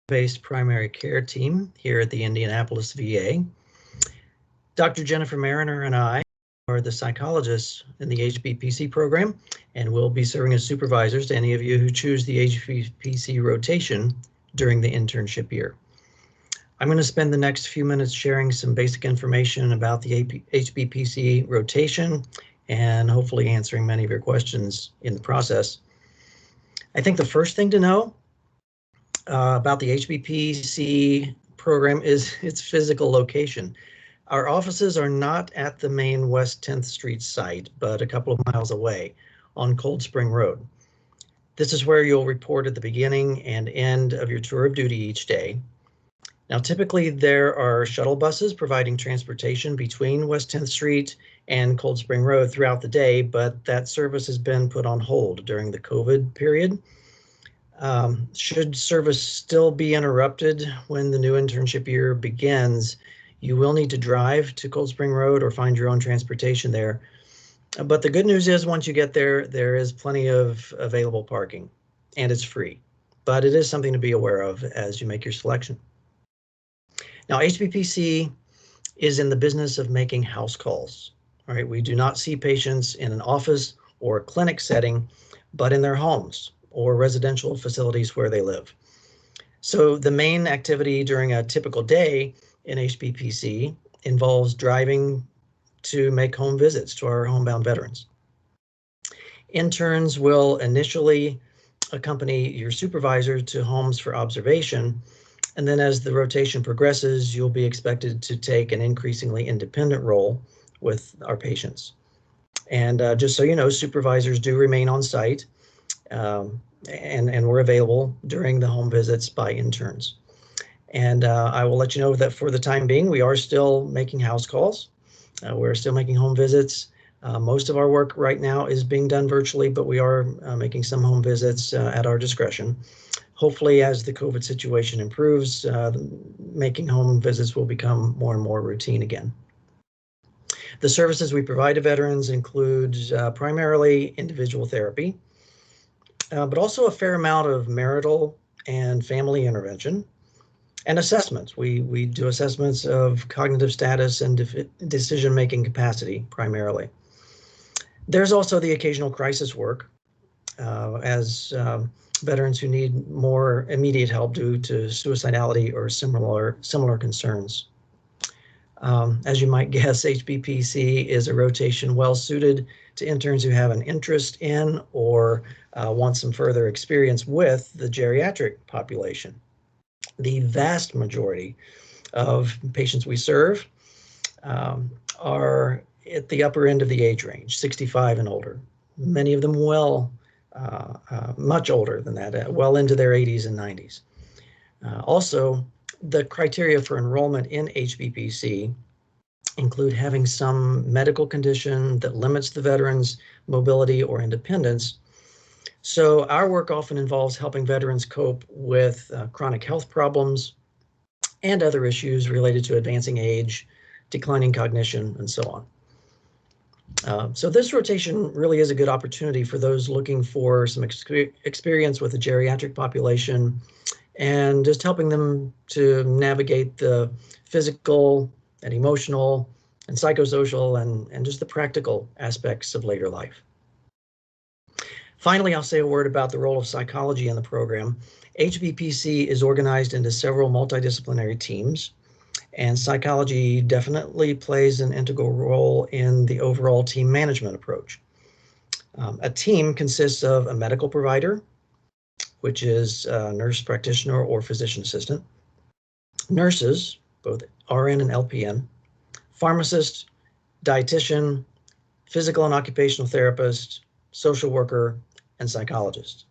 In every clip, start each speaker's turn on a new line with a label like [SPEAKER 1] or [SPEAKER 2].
[SPEAKER 1] based primary care team here at the Indianapolis VA. Dr. Jennifer Mariner and I are the psychologists in the HBPC program, and we'll be serving as supervisors to any of you who choose the HBPC rotation during the internship year. I'm going to spend the next few minutes sharing some basic information about the HBPC rotation and hopefully answering many of your questions in the process. I think the first thing to know about the HBPC program is its physical location. Our offices are not at the main West 10th Street site, but a couple of miles away on Cold Spring Road. This is where you'll report at the beginning and end of your tour of duty each day. Now, typically there are shuttle buses providing transportation between West 10th Street and Cold Spring Road throughout the day, but that service has been put on hold during the COVID period. Should service still be interrupted when the new internship year begins, you will need to drive to Cold Spring Road or find your own transportation there. But the good news is once you get there, there is plenty of available parking and it's free, but it is something to be aware of as you make your selection. Now, HBPC is in the business of making house calls. All right, we do not see patients in an office or a clinic setting, but in their homes or residential facilities where they live. So the main activity during a typical day in HBPC involves driving to make home visits to our homebound veterans. Interns will initially accompany your supervisor to homes for observation, and then as the rotation progresses, you'll be expected to take an increasingly independent role with our patients. And just so you know, supervisors do remain on site and we're available during the home visits by interns. And I will let you know that for the time being, we are still making house calls. We're still making home visits. Most of our work right now is being done virtually, but we are making some home visits at our discretion. Hopefully, as the COVID situation improves, making home visits will become more and more routine again. The services we provide to veterans include primarily individual therapy, but also a fair amount of marital and family intervention and assessments. We do assessments of cognitive status and decision-making capacity primarily. There's also the occasional crisis work as veterans who need more immediate help due to suicidality or similar concerns. As you might guess, HBPC is a rotation well suited to interns who have an interest in or want some further experience with the geriatric population. The vast majority of patients we serve are at the upper end of the age range, 65 and older. Many of them much older than that, well into their 80s and 90s. Also, the criteria for enrollment in HBPC include having some medical condition that limits the veteran's mobility or independence. So our work often involves helping veterans cope with chronic health problems and other issues related to advancing age, declining cognition, and so on. So this rotation really is a good opportunity for those looking for some experience with the geriatric population and just helping them to navigate the physical and emotional and psychosocial and just the practical aspects of later life. Finally, I'll say a word about the role of psychology in the program. HBPC is organized into several multidisciplinary teams, and psychology definitely plays an integral role in the overall team management approach. A team consists of a medical provider, which is a nurse practitioner or physician assistant, nurses, both RN and LPN, pharmacist, dietitian, physical and occupational therapist, social worker, and psychologist.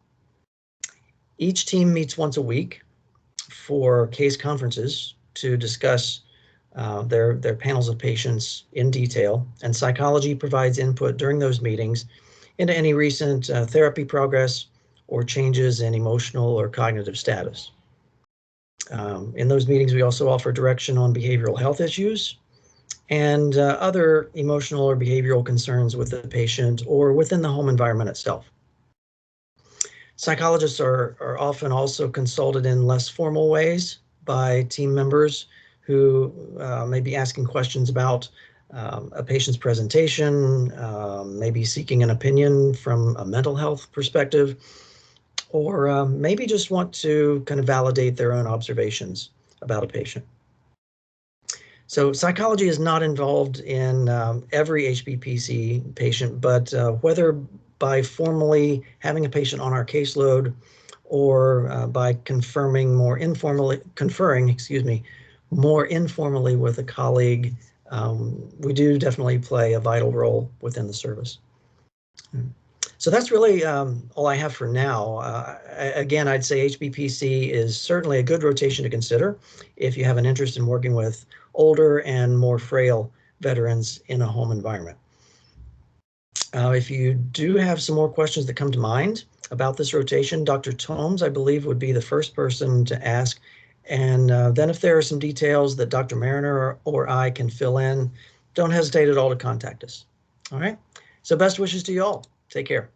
[SPEAKER 1] Each team meets once a week for case conferences to discuss their panels of patients in detail, and psychology provides input during those meetings into any recent therapy progress or changes in emotional or cognitive status. In those meetings, we also offer direction on behavioral health issues and other emotional or behavioral concerns with the patient or within the home environment itself. Psychologists are often also consulted in less formal ways by team members who may be asking questions about a patient's presentation, maybe seeking an opinion from a mental health perspective, or maybe just want to kind of validate their own observations about a patient. So psychology is not involved in every HBPC patient, but whether by formally having a patient on our caseload or by conferring, excuse me, more informally with a colleague, we do definitely play a vital role within the service. So that's really all I have for now. Again, I'd say HBPC is certainly a good rotation to consider if you have an interest in working with older and more frail veterans in a home environment. If you do have some more questions that come to mind about this rotation, Dr. Tomes, I believe, would be the first person to ask. And then if there are some details that Dr. Mariner or I can fill in, don't hesitate at all to contact us. All right. So best wishes to you all. Take care.